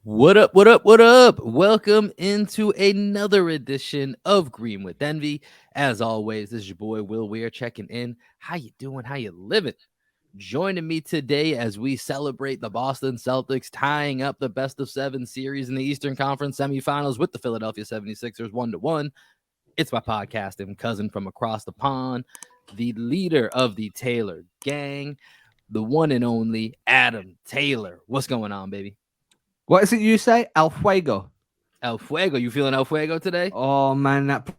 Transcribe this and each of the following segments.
What up, what up, what up? Welcome into another edition of Green with Envy. As always, this is your boy Will Weir checking in. How you doing? How you living? Joining me today as we celebrate the Boston Celtics tying up the best of 7 series in the Eastern Conference semifinals with the Philadelphia 76ers 1-1. It's my podcasting cousin from across the pond, the leader of the Taylor gang, the one and only Adam Taylor. What's going on, baby? What is it you say? El Fuego. El Fuego. You feeling El Fuego today? Oh man, that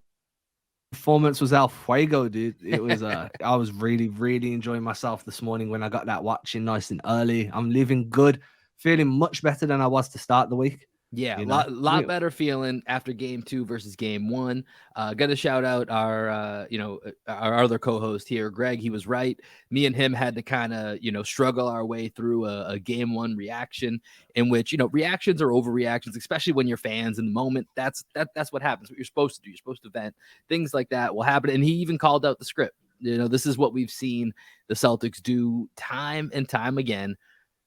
performance was El Fuego, dude. It was I was really enjoying myself this morning when I got that watching nice and early. I'm living good, feeling much better than I was to start the week. Yeah, You know, lot better feeling after game 2 versus game 1. Got to shout out our our other co-host here, Greg. He was right. Me and him had to kind of struggle our way through a game 1 reaction in which reactions are overreactions, especially when you're fans in the moment. That's what happens. What you're supposed to do. You're supposed to vent. Things like that will happen. And he even called out the script. This is what we've seen the Celtics do time and time again.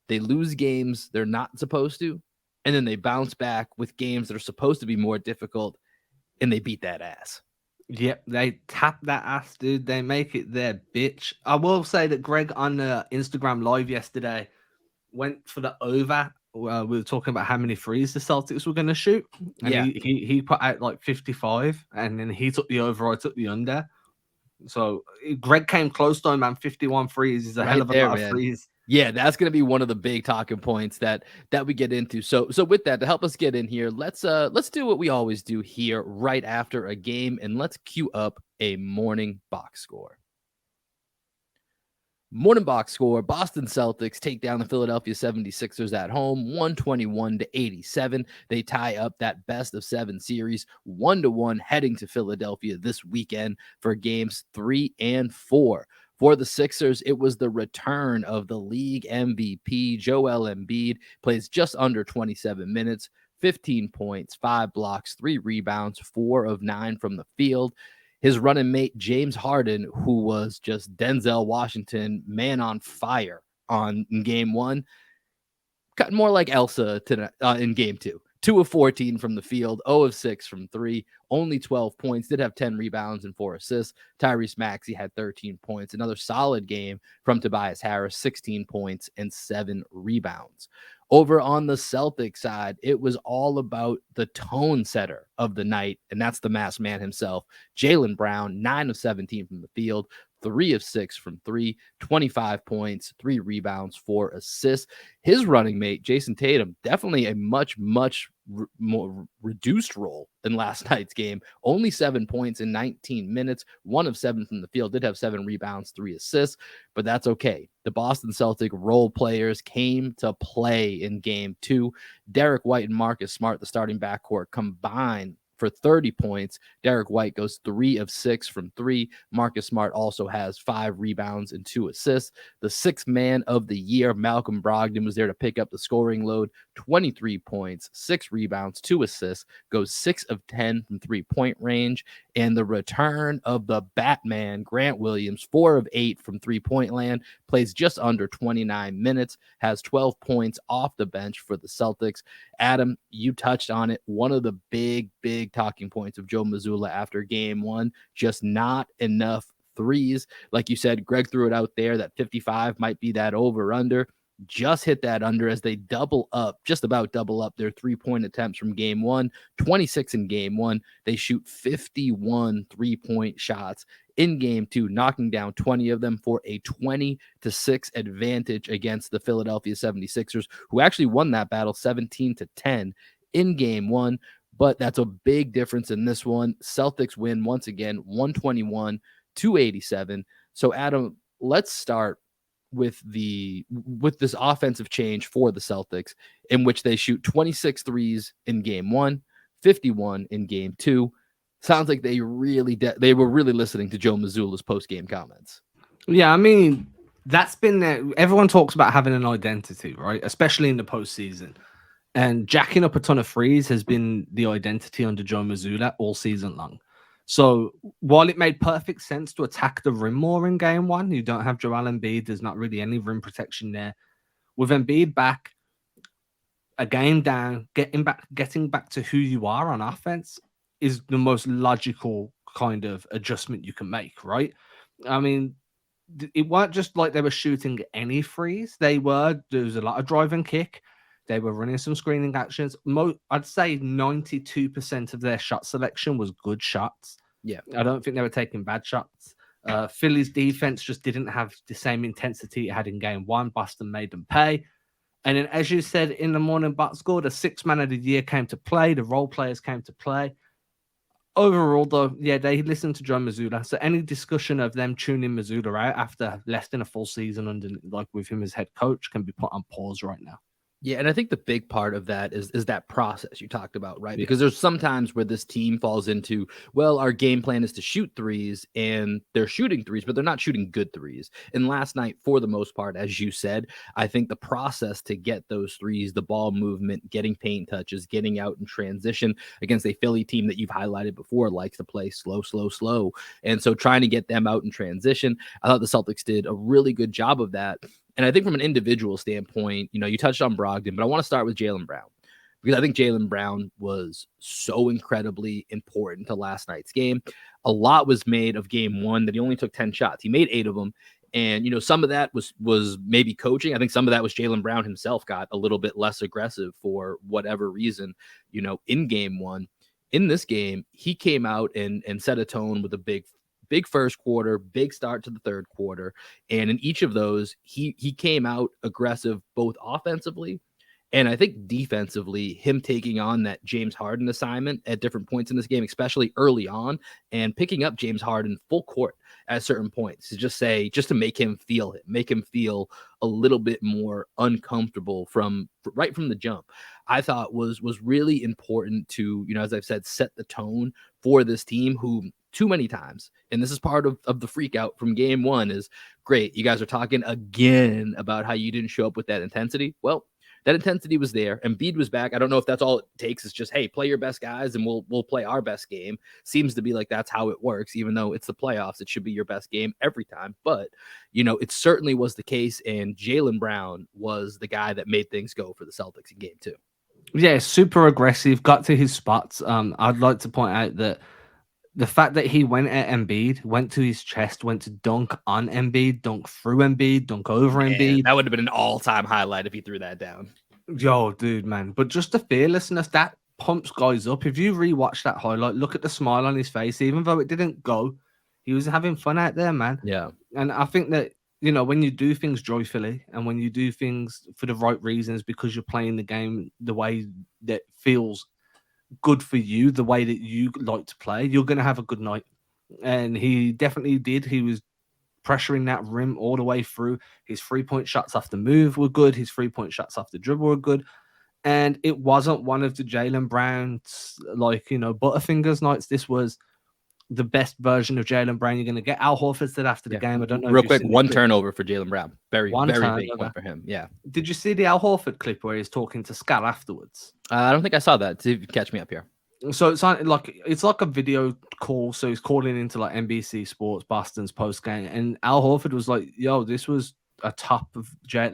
They lose games they're not supposed to, and then they bounce back with games that are supposed to be more difficult, and they beat that ass. yep, they tap that ass, dude. They make it their bitch. I will say that Greg on the Instagram live yesterday went for the over. We were talking about how many threes the Celtics were going to shoot, and Yeah, he put out like 55, and then he took the over. I took the under. So Greg came close though, man. 51 threes is a hell right of a there, lot of man. threes. Yeah, that's going to be one of the big talking points that we get into. So with that, to help us get in here, let's do what we always do here right after a game, and let's cue up a morning box score. Morning box score: Boston Celtics take down the Philadelphia 76ers at home 121-87. They tie up that best of 7 series 1-1 heading to Philadelphia this weekend for games 3 and 4. For the Sixers, it was the return of the league MVP. Joel Embiid plays just under 27 minutes, 15 points, 5 blocks, 3 rebounds, 4 of 9 from the field. His running mate, James Harden, who was just Denzel Washington, man on fire in game 1, got more like Elsa in game 2. 2 of 14 from the field, 0 of 6 from 3, only 12 points, did have 10 rebounds and 4 assists. Tyrese Maxey had 13 points. Another solid game from Tobias Harris, 16 points and 7 rebounds. Over on the Celtics side, it was all about the tone setter of the night, and that's the masked man himself, Jaylen Brown, 9 of 17 from the field, 3 of 6 from 3, 25 points, 3 rebounds, 4 assists. His running mate, Jason Tatum, definitely a much more reduced role than last night's game. Only 7 points in 19 minutes, 1 of 7 from the field, did have 7 rebounds, 3 assists, but that's okay. The Boston Celtic role players came to play in game 2. Derek White and Marcus Smart, the starting backcourt, combined for 30 points. Derek White goes 3 of 6 from 3. Marcus Smart also has 5 rebounds and 2 assists. The sixth man of the year, Malcolm Brogdon, was there to pick up the scoring load. 23 points, 6 rebounds, 2 assists, goes 6 of 10 from 3-point range. And the return of the Batman, Grant Williams, 4 of 8 from 3-point land, plays just under 29 minutes, has 12 points off the bench for the Celtics. Adam, you touched on it. One of the big talking points of Joe Mazzulla after game 1, just not enough threes. Like you said, Greg threw it out there that 55 might be that over under. Just hit that under as they just about double up their 3-point attempts from game 1, 26 in game 1. They shoot 51 3-point shots in game 2, knocking down 20 of them for a 20-6 advantage against the Philadelphia 76ers, who actually won that battle 17-10 in game 1. But that's a big difference in this one. Celtics win once again, 121-87. So, Adam, let's start with this offensive change for the Celtics, in which they shoot 26 threes in game 1, 51 in game 2. Sounds like they were really listening to Joe Mazzulla's post-game comments. Yeah, I mean, that's been there. Everyone talks about having an identity, right? Especially in the postseason. And jacking up a ton of threes has been the identity under Joe Mazzulla all season long. So while it made perfect sense to attack the rim more in game 1, you don't have Joel Embiid. There's not really any rim protection there. With Embiid back, a game down, getting back to who you are on offense is the most logical kind of adjustment you can make, right? I mean, it weren't just like they were shooting any threes. There was a lot of drive and kick. They were running some screening actions. I'd say 92% of their shot selection was good shots. Yeah. I don't think they were taking bad shots. Philly's defense just didn't have the same intensity it had in game one. Boston made them pay. And then, as you said in the morning box score, the sixth man of the year came to play. The role players came to play. Overall, though, yeah, they listened to Joe Mazzulla. So any discussion of them tuning Mazzulla out after less than a full season under, like, with him as head coach can be put on pause right now. Yeah, and I think the big part of that is that process you talked about, right? Because there's sometimes where this team falls into, well, our game plan is to shoot threes, and they're shooting threes, but they're not shooting good threes. And last night, for the most part, as you said, I think the process to get those threes, the ball movement, getting paint touches, getting out in transition against a Philly team that you've highlighted before likes to play slow, slow, slow. And so trying to get them out in transition, I thought the Celtics did a really good job of that. And I think from an individual standpoint, you touched on Brogdon, but I want to start with Jaylen Brown, because I think Jaylen Brown was so incredibly important to last night's game. A lot was made of game one that he only took 10 shots. He made 8 of them. And, some of that was maybe coaching. I think some of that was Jaylen Brown himself got a little bit less aggressive for whatever reason, in game one. In this game, he came out and set a tone with a big first quarter, big start to the third quarter. And in each of those, he came out aggressive, both offensively and I think defensively, him taking on that James Harden assignment at different points in this game, especially early on, and picking up James Harden full court at certain points to just to make him feel a little bit more uncomfortable right from the jump, I thought was really important to, as I've said, set the tone for this team who too many times, and this is part of the freak out from game one, is great. You guys are talking again about how you didn't show up with that intensity. Well, that intensity was there. Embiid was back. I don't know if that's all it takes. Is just, hey, play your best guys and we'll play our best game. Seems to be like that's how it works, even though it's the playoffs. It should be your best game every time. But, it certainly was the case. And Jaylen Brown was the guy that made things go for the Celtics in game two. Yeah, super aggressive, got to his spots. I'd like to point out that the fact that he went at Embiid, went to his chest, went to dunk on Embiid, dunk through Embiid, dunk over Embiid. That would have been an all-time highlight if he threw that down. Yo, dude, man. But just the fearlessness, that pumps guys up. If you rewatch that highlight, look at the smile on his face. Even though it didn't go, he was having fun out there, man. Yeah. And I think that, when you do things joyfully and when you do things for the right reasons because you're playing the game the way that feels good for you, the way that you like to play, you're going to have a good night. And he definitely did. He was pressuring that rim all the way through. His 3-point shots off the move were good. His 3-point shots off the dribble were good. And it wasn't one of the Jaylen Brown's, Butterfingers nights. This was the best version of Jaylen Brown you're going to get. Al Horford said after the game, I don't know. Real quick, one turnover for Jaylen Brown. Very big one for him. Yeah. Did you see the Al Horford clip where he's talking to Scal afterwards? I don't think I saw that. See if you catch me up here. So it's like a video call. So he's calling into like NBC Sports Boston's post game, and Al Horford was like, "Yo, this was a top of Jay.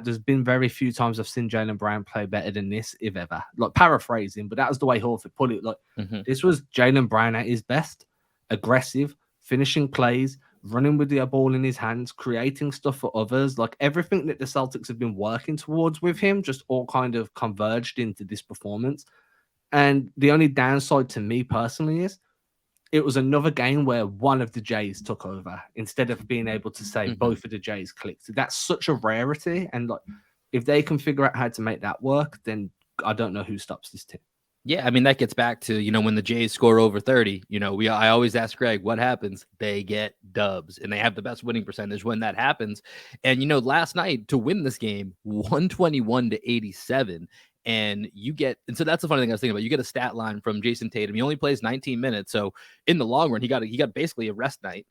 There's been very few times I've seen Jaylen Brown play better than this, if ever." Like paraphrasing, but that was the way Horford put it. Like This was Jaylen Brown at his best, aggressive, finishing plays, running with the ball in his hands, creating stuff for others. Like everything that the Celtics have been working towards with him, just all kind of converged into this performance. And the only downside to me personally is it was another game where one of the Jays took over instead of being able to say both of the Jays clicked. That's such a rarity. And like, if they can figure out how to make that work, then I don't know who stops this team. Yeah, I mean, that gets back to, when the Jays score over 30, I always ask Greg, what happens? They get dubs, and they have the best winning percentage when that happens. And, last night to win this game, 121-87. And so that's the funny thing I was thinking about. You get a stat line from Jason Tatum. He only plays 19 minutes. So in the long run, he got basically a rest night,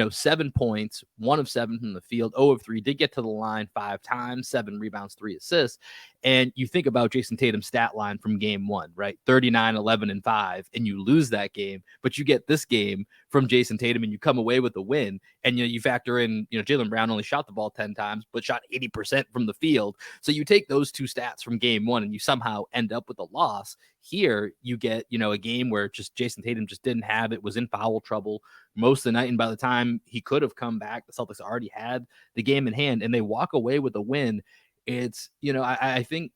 7 points, 1 of 7 from the field, 0 of 3, did get to the line 5 times, 7 rebounds, 3 assists. And you think about Jason Tatum's stat line from game 1, right? 39, 11, and 5, and you lose that game, but you get this game from Jason Tatum and you come away with a win. And you factor in, Jaylen Brown only shot the ball 10 times, but shot 80% from the field. So you take those two stats from game 1 and you somehow end up with a loss. Here you get, a game where just Jason Tatum just didn't have it, was in foul trouble most of the night. And by the time he could have come back, the Celtics already had the game in hand and they walk away with a win. It's, I think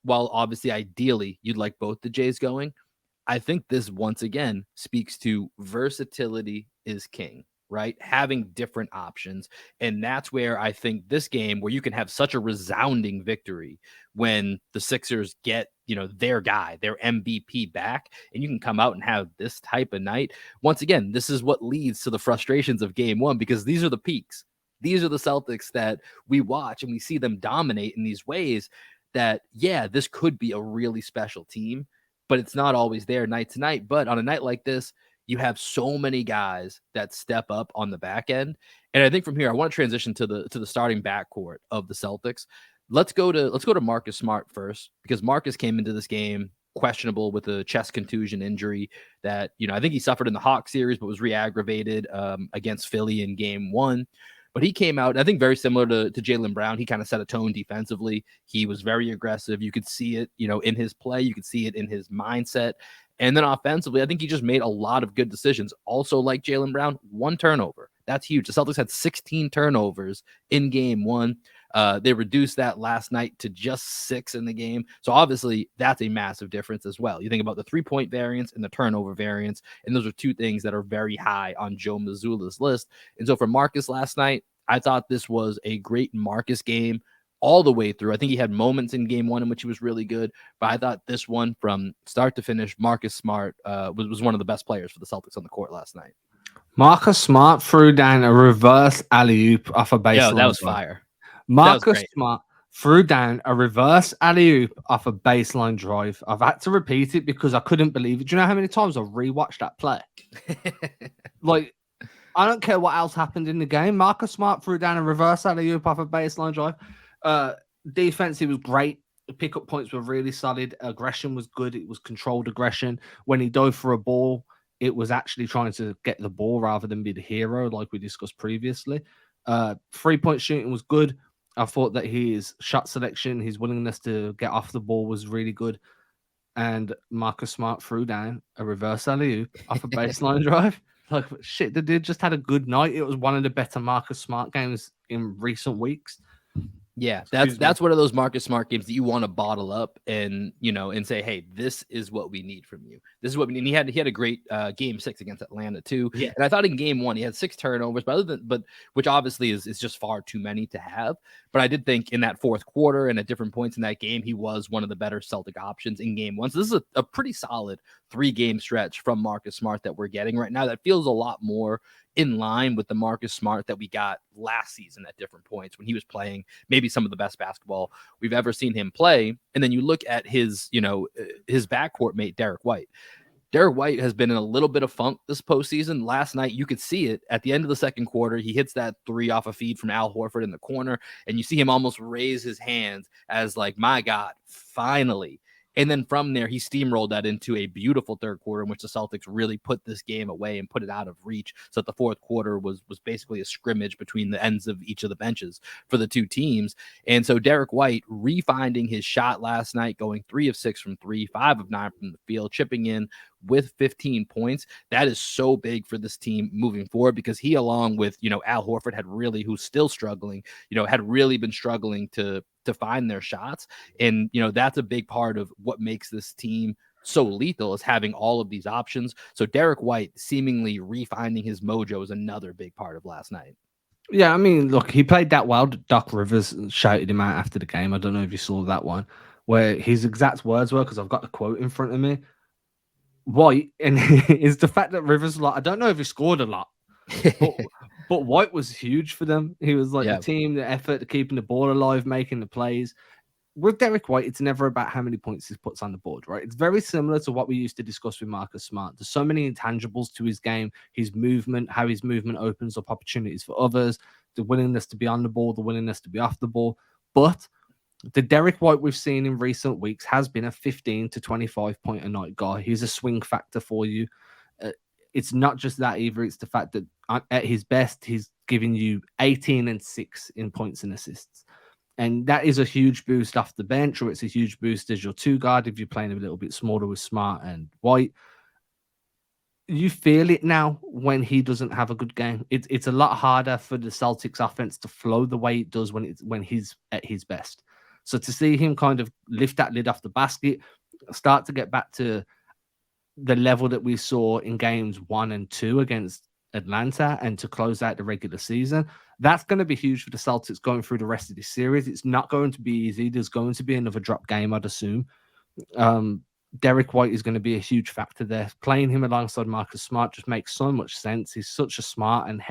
while obviously ideally you'd like both the Jays going, I think this once again speaks to versatility is king, right? Having different options. And that's where I think this game, where you can have such a resounding victory when the Sixers get, their guy, their MVP back, and you can come out and have this type of night. Once again, this is what leads to the frustrations of game 1, because these are the peaks. These are the Celtics that we watch and we see them dominate in these ways that, yeah, this could be a really special team, but it's not always there night to night. But on a night like this, you have so many guys that step up on the back end. And I think from here, I want to transition to the starting backcourt of the Celtics. Let's go to Marcus Smart first, because Marcus came into this game questionable with a chest contusion injury that, I think he suffered in the Hawks series, but was re-aggravated against Philly in game 1. But he came out, I think, very similar to Jaylen Brown. He kind of set a tone defensively. He was very aggressive. You could see it, in his play. You could see it in his mindset. And then offensively, I think he just made a lot of good decisions. Also, like Jaylen Brown, 1 turnover. That's huge. The Celtics had 16 turnovers in game 1. They reduced that last night to just 6 in the game. So obviously that's a massive difference as well. You think about the 3-point variance and the turnover variance, and those are 2 things that are very high on Joe Mazzulla's list. And so for Marcus last night, I thought this was a great Marcus game all the way through. I think he had moments in game 1 in which he was really good, but I thought this one from start to finish, Marcus Smart was one of the best players for the Celtics on the court last night. Marcus Smart threw down a reverse alley-oop off a baseline. Yeah, that was fire. Marcus Smart threw down a reverse alley-oop off a baseline drive. I've had to repeat it because I couldn't believe it. Do you know how many times I've rewatched that play? Like, I don't care what else happened in the game. Marcus Smart threw down a reverse alley-oop off a baseline drive. Defense, it was great. The pickup points were really solid. Aggression was good. It was controlled aggression. When he dove for a ball, it was actually trying to get the ball rather than be the hero, like we discussed previously. 3-point shooting was good. I thought that his shot selection, his willingness to get off the ball was really good. And Marcus Smart threw down a reverse alley-oop off a baseline drive. Like, shit, the dude just had a good night. It was one of the better Marcus Smart games in recent weeks. Yeah, that's one of those Marcus Smart games that you want to bottle up and, and say, hey, this is what we need from you. This is what we need. And he had a great game 6 against Atlanta too. Yeah. And I thought in game 1 he had 6 turnovers, but which obviously is just far too many to have. But I did think in that fourth quarter and at different points in that game, he was one of the better Celtic options in game 1. So this is a pretty solid 3-game stretch from Marcus Smart that we're getting right now. That feels a lot more in line with the Marcus Smart that we got last season at different points when he was playing maybe some of the best basketball we've ever seen him play. And then you look at his backcourt mate, Derek White. Derek White has been in a little bit of funk this postseason. Last night, you could see it at the end of the second quarter. He hits that 3 off a feed from Al Horford in the corner, and you see him almost raise his hands as like, my God, finally. And then from there, he steamrolled that into a beautiful third quarter in which the Celtics really put this game away and put it out of reach. So that the fourth quarter was basically a scrimmage between the ends of each of the benches for the 2 teams. And so Derek White refinding his shot last night, going 3 of 6 from 3, 5 of 9 from the field, chipping in with 15 points. That is so big for this team moving forward, because he, along with, Al Horford, who's still struggling, had really been struggling to find their shots. And, that's a big part of what makes this team so lethal, is having all of these options. So Derek White seemingly refinding his mojo is another big part of last night. Yeah, I mean, look, he played that well. Doc Rivers shouted him out after the game. I don't know if you saw that one, where his exact words were, because I've got the quote in front of me. White, and is the fact that Rivers, I don't know if he scored a lot, but White was huge for them. He was the team, the effort, keeping the ball alive, making the plays. with Derek White, it's never about how many points he puts on the board, right? It's very similar to what we used to discuss with Marcus Smart. There's so many intangibles to his game, his movement, how his movement opens up opportunities for others, the willingness to be on the ball, the willingness to be off the ball. But the Derek White we've seen in recent weeks has been a 15 to 25 point a night guy. He's a swing factor for you. It's not just that either. It's the fact that at his best, he's giving you 18 and 6 in points and assists. And that is a huge boost off the bench, or it's a huge boost as your two guard if you're playing a little bit smaller with Smart and White. You feel it now when he doesn't have a good game. It's a lot harder for the Celtics offense to flow the way it does when he's at his best. So to see him kind of lift that lid off the basket, start to get back to the level that we saw in games 1 and 2 against Atlanta, and to close out the regular season, that's going to be huge for the Celtics going through the rest of this series. It's not going to be easy. There's going to be another drop game, I'd assume. Derek White is going to be a huge factor there. Playing him alongside Marcus Smart just makes so much sense. He's such a smart and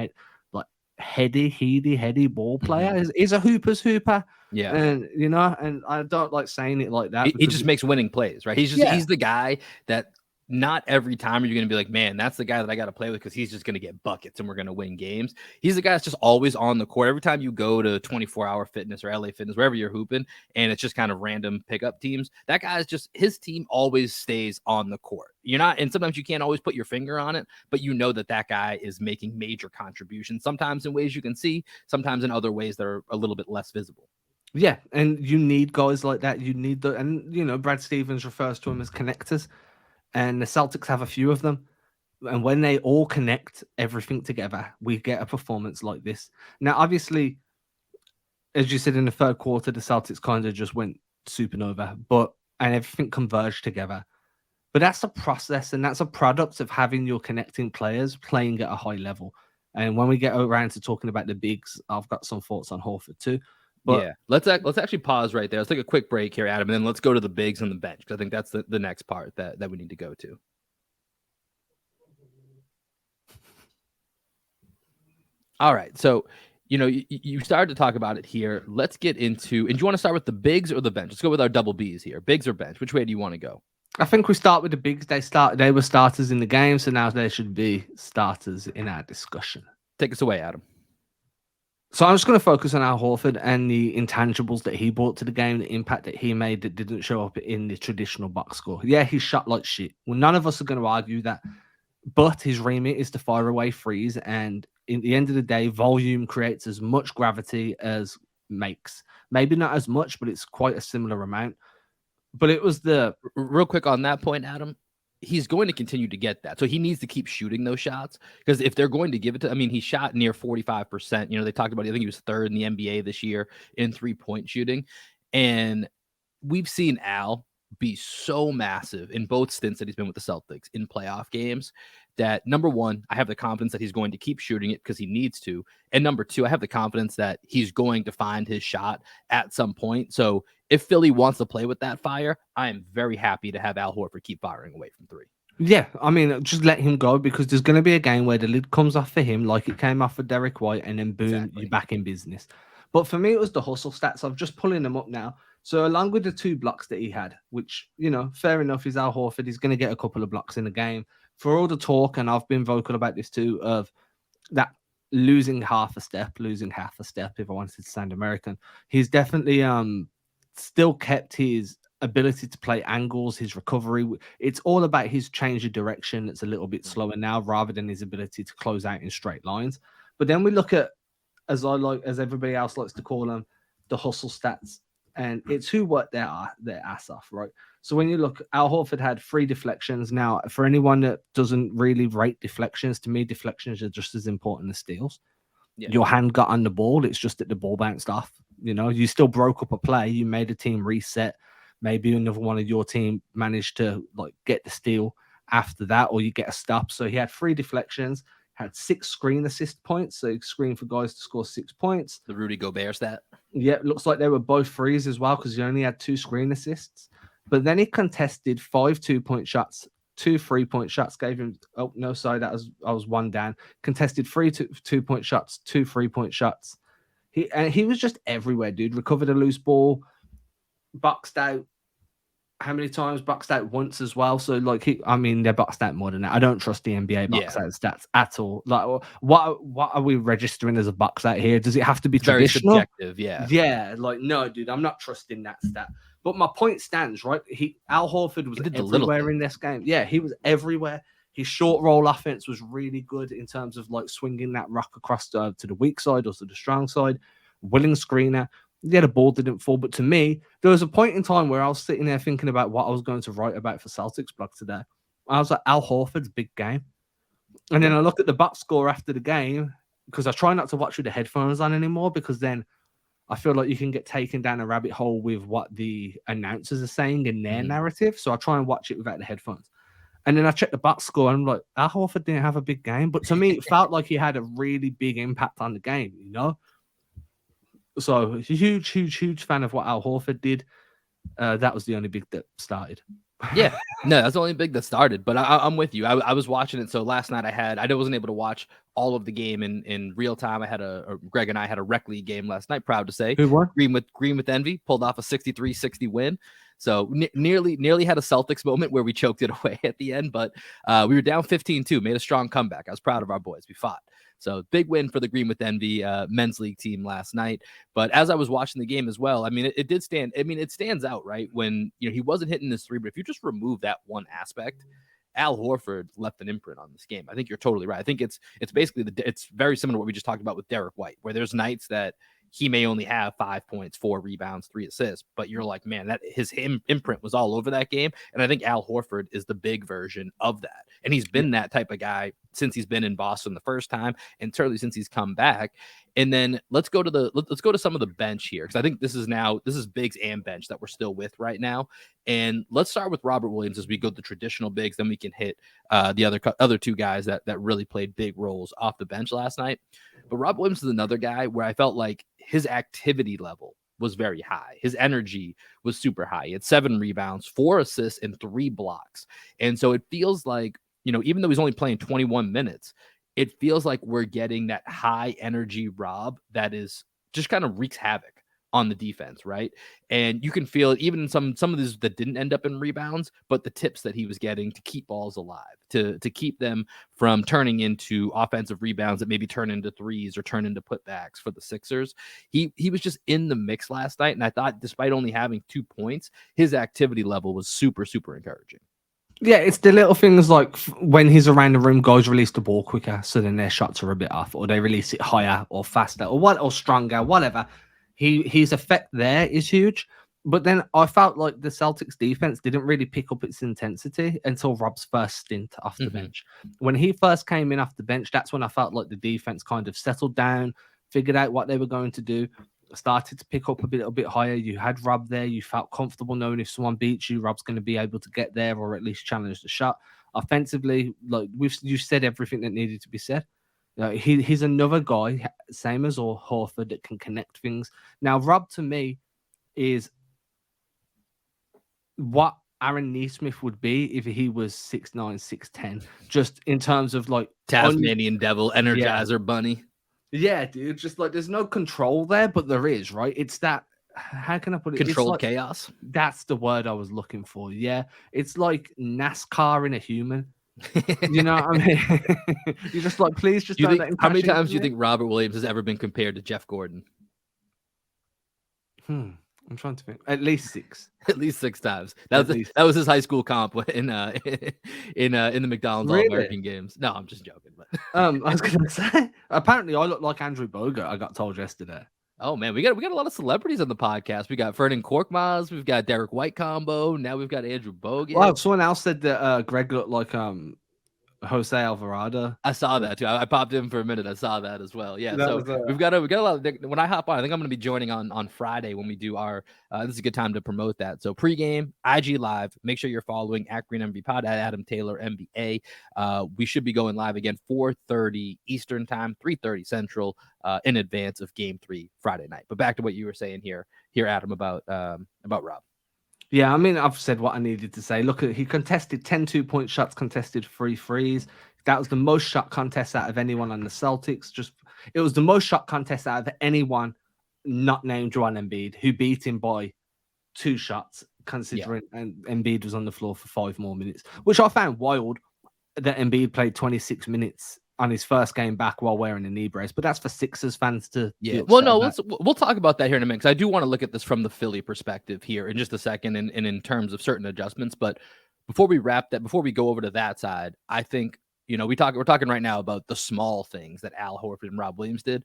heady ball player. Mm-hmm. He's a hooper's hooper. Yeah. And, and I don't like saying it like that. He just makes winning plays, right? He's the guy that not every time you're going to be like, man, that's the guy that I got to play with because he's just going to get buckets and we're going to win games. He's the guy that's just always on the court. Every time you go to 24-hour fitness or LA Fitness, wherever you're hooping, and it's just kind of random pickup teams, that guy's just, his team always stays on the court. You're not, and sometimes you can't always put your finger on it, but you know that guy is making major contributions, sometimes in ways you can see, sometimes in other ways that are a little bit less visible. Yeah, and you need guys like that. You need Brad Stevens refers to them as connectors. And the Celtics have a few of them. And when they all connect everything together, we get a performance like this. Now, obviously, as you said, in the third quarter, the Celtics kind of just went supernova, and everything converged together. But that's a process, and that's a product of having your connecting players playing at a high level. And when we get around to talking about the bigs, I've got some thoughts on Horford too. But yeah, let's actually pause right there. Let's take a quick break here, Adam, and then let's go to the bigs on the bench, because I think that's the next part that we need to go to. All right, so you started to talk about it here. Let's get into, and do you want to start with the bigs or the bench? Let's go with our double Bs here. Bigs or bench? Which way do you want to go? I think we start with the bigs. They were starters in the game, so now they should be starters in our discussion. Take us away, Adam. So I'm just going to focus on Al Horford and the intangibles that he brought to the game, the impact that he made that didn't show up in the traditional box score. Yeah, he shot like shit. Well, none of us are going to argue that, but his remit is to fire away threes, and in the end of the day, volume creates as much gravity as makes. Maybe not as much, but it's quite a similar amount. But it was real quick on that point, Adam. He's going to continue to get that. So he needs to keep shooting those shots, because if they're going to give it to, he shot near 45%. They talked about, I think he was third in the NBA this year in 3-point shooting. And we've seen Al be so massive in both stints that he's been with the Celtics in playoff games that, number one, I have the confidence that he's going to keep shooting it because he needs to. And number two, I have the confidence that he's going to find his shot at some point. So if Philly wants to play with that fire, I am very happy to have Al Horford keep firing away from three. Yeah, just let him go, because there's going to be a game where the lid comes off for him like it came off for Derek White, and then boom, exactly, you're back in business. But for me, it was the hustle stats. I'm just pulling them up now. So along with the 2 blocks that he had, which, fair enough, is Al Horford. He's going to get a couple of blocks in the game. For all the talk, and I've been vocal about this too, of that losing half a step, if I wanted to sound American, he's definitely still kept his ability to play angles, his recovery. It's all about his change of direction that's a little bit slower now, rather than his ability to close out in straight lines. But then we look at, as everybody else likes to call them, the hustle stats. And it's who worked their ass off, right? So when you look, Al Horford had 3 deflections. Now, for anyone that doesn't really rate deflections, to me, deflections are just as important as steals. Yeah. Your hand got on the ball. It's just that the ball bounced off. You still broke up a play. You made a team reset. Maybe another one of your team managed to get the steal after that, or you get a stop. So he had 3 deflections, had 6 screen assist points. So he screened for guys to score 6 points. The Rudy Gobert stat. Yeah, it looks like they were both threes as well, because he only had 2 screen assists. But then he contested 5 2-point shots, 2 3-point shots, gave him, I was 1 down. Contested 3 2-point shots, 2 3-point shots. He was just everywhere, dude. Recovered a loose ball. boxed out. How many times boxed out once as well? So like, they're boxed out more than that. I don't trust the NBA box Yeah, out stats at all. Like, what are we registering as a box out here? Does it have to be it's very traditional? subjective. Yeah. Yeah, like no, dude, I'm not trusting that stat. But my point stands, right? Al Horford was He did the little everywhere thing. in this game. Yeah, he was everywhere. His short roll offense was really good in terms of like swinging that rock across to the weak side or to the strong side. Willing screener. Yeah, the ball didn't fall. But to me, there was a point in time where I was sitting there thinking about what I was going to write about for Celtics blog today. I was like, Al Horford's big game. And then Yeah. I look at the box score after the game because I try not to watch with the headphones on anymore because then I feel like you can get taken down a rabbit hole with what the announcers are saying in their narrative. So I try and watch it without the headphones. And then I check the box score and I'm like, Al Horford didn't have a big game. But to me, it felt like he had a really big impact on the game, you know? So huge fan of what Al Horford did. That was the only big that started. Yeah, no, that's the only big that started. But I'm with you. I was watching it. So last night I wasn't able to watch all of the game in real time. I had Greg and I had a rec league game last night. Proud to say, Who won? Green with Envy pulled off a 63-60 win. So nearly had a Celtics moment where we choked it away at the end, but we were down 15-2, made a strong comeback. I was proud of our boys. We fought. So big win for the Green with Envy men's league team last night. But as I was watching the game as well, I mean, it did stand. I mean, it stands out, right? When he wasn't hitting this three, but if you just remove that one aspect, Al Horford left an imprint on this game. I think you're totally right. I think it's basically it's very similar to what we just talked about with Derek White, where there's nights that he may only have 5 points, 4 rebounds, 3 assists, but you're like, man, that his imprint was all over that game. And I think Al Horford is the big version of that. And he's been that type of guy since he's been in Boston the first time, and certainly since he's come back. And then let's go to some of the bench here, because I think this is bigs and bench that we're still with right now. And let's start with Robert Williams as we go to traditional bigs. Then we can hit the other two guys that really played big roles off the bench last night. But Rob Williams is another guy where I felt like his activity level was very high. His energy was super high. He had 7 rebounds, 4 assists, and 3 blocks. And so it feels like, even though he's only playing 21 minutes, it feels like we're getting that high energy Rob that is just kind of wreaks havoc on the defense, right? And you can feel it even in some of these that didn't end up in rebounds, but the tips that he was getting to keep balls alive, to keep them from turning into offensive rebounds that maybe turn into threes or turn into putbacks for the Sixers. He was just in the mix last night, and I thought despite only having 2 points, his activity level was super, super encouraging. Yeah, it's the little things like when he's around the room, guys release the ball quicker, so then their shots are a bit off, or they release it higher or faster or stronger, whatever. His effect there is huge. But then I felt like the Celtics defense didn't really pick up its intensity until Rob's first stint off the bench. When he first came in off the bench, that's when I felt like the defense kind of settled down, figured out what they were going to do, started to pick up a little bit higher. You had Rob there. You felt comfortable knowing if someone beats you, Rob's going to be able to get there or at least challenge the shot. Offensively, like you said everything that needed to be said. He's another guy, same as Horford, that can connect things. Now, Rob to me is what Aaron Neesmith would be if he was 6'9", 6'10", just in terms of like Tasmanian Devil, Energizer Bunny. Yeah, dude. Just like there's no control there, but there is, right? It's that. How can I put it? Controlled like, chaos. That's the word I was looking for. Yeah, it's like NASCAR in a human. You know what I mean? You're just like, please just don't let him. How many times do you think Robert Williams has ever been compared to Jeff Gordon? I'm trying to think. At least 6. At least 6 times. That was his high school comp in the McDonald's All-American games. No, I'm just joking. But I was gonna say, apparently I look like Andrew Bogut. I got told yesterday. Oh man, we got a lot of celebrities on the podcast. We got Vernon Korkmaz, we've got Derek White combo. Now we've got Andrew Bogut. Well, someone else said that Greg looked like Jose Alvarado. I saw that too. I popped in for a minute. I saw that as well. Yeah. So we've got a lot of, when I hop on, I think I'm going to be joining on Friday when we do our, this is a good time to promote that. So pregame, IG live, make sure you're following at Green MB Pod, at Adam Taylor NBA. We should be going live again, 4:30 Eastern time, 3:30 Central, in advance of Game 3 Friday night. But back to what you were saying here, Adam, about Rob. Yeah, I mean, I've said what I needed to say. Look, he contested 10 2-point shots, contested 3 threes. That was the most shot contest out of anyone on the Celtics. It was the most shot contest out of anyone not named Joel Embiid, who beat him by 2 shots, considering and Embiid was on the floor for 5 more minutes, which I found wild that Embiid played 26 minutes on his first game back while wearing a knee brace. But that's for Sixers fans to be upset Well, no, about. we'll talk about that here in a minute, because I do want to look at this from the Philly perspective here in just a second, and in terms of certain adjustments. But before we go over to that side, I think, we're talking right now about the small things that Al Horford and Rob Williams did.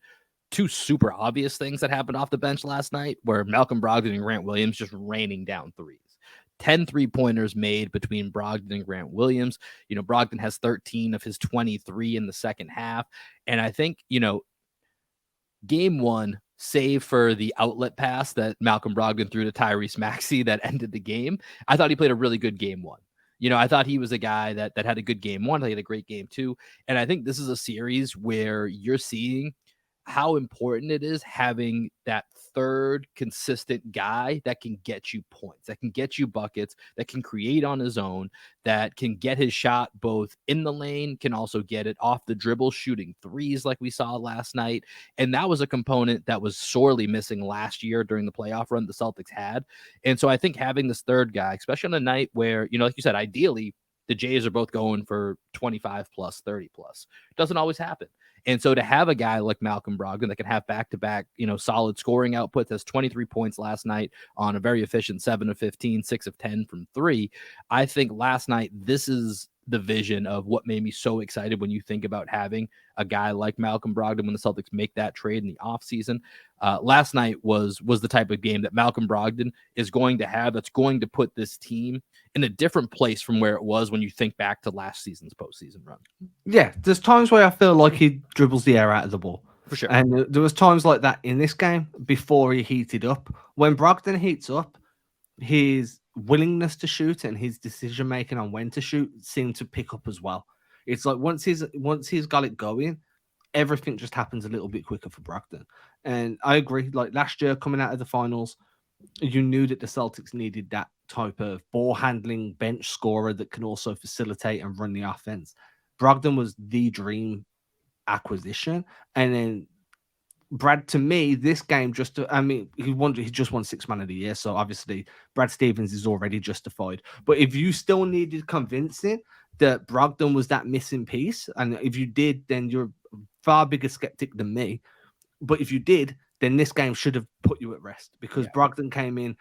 2 super obvious things that happened off the bench last night were Malcolm Brogdon and Grant Williams just raining down threes. 10 3-pointers made between Brogdon and Grant Williams. Brogdon has 13 of his 23 in the second half. And I think, game 1, save for the outlet pass that Malcolm Brogdon threw to Tyrese Maxey that ended the game, I thought he played a really good game 1. I thought he was a guy that had a good game 1. He had a great game 2. And I think this is a series where you're seeing how important it is having that third consistent guy that can get you points, that can get you buckets, that can create on his own, that can get his shot both in the lane, can also get it off the dribble, shooting threes like we saw last night. And that was a component that was sorely missing last year during the playoff run the Celtics had. And so I think having this third guy, especially on a night where, like you said, ideally the Jays are both going for 25 plus, 30 plus, doesn't always happen. And so to have a guy like Malcolm Brogdon that can have back-to-back, solid scoring outputs, has 23 points last night on a very efficient 7 of 15, 6 of 10 from 3. I think last night, this is the vision of what made me so excited when you think about having a guy like Malcolm Brogdon when the Celtics make that trade in the offseason. Last night was the type of game that Malcolm Brogdon is going to have that's going to put this team in a different place from where it was when you think back to last season's postseason run. Yeah, there's times where I feel like he dribbles the air out of the ball. For sure. And there was times like that in this game before he heated up. When Brogdon heats up, his willingness to shoot and his decision making on when to shoot seemed to pick up as well. It's like once he's got it going, everything just happens a little bit quicker for Brogdon. And I agree. Like last year, coming out of the finals, you knew that the Celtics needed that type of ball handling bench scorer that can also facilitate and run the offense. Brogdon was the dream acquisition. And then Brad, to me, this game he just won 6th man of the year. So obviously Brad Stevens is already justified. But if you still needed convincing that Brogdon was that missing piece, and if you did, then you're a far bigger skeptic than me. But if you did, then this game should have put you at rest, because Brogdon came in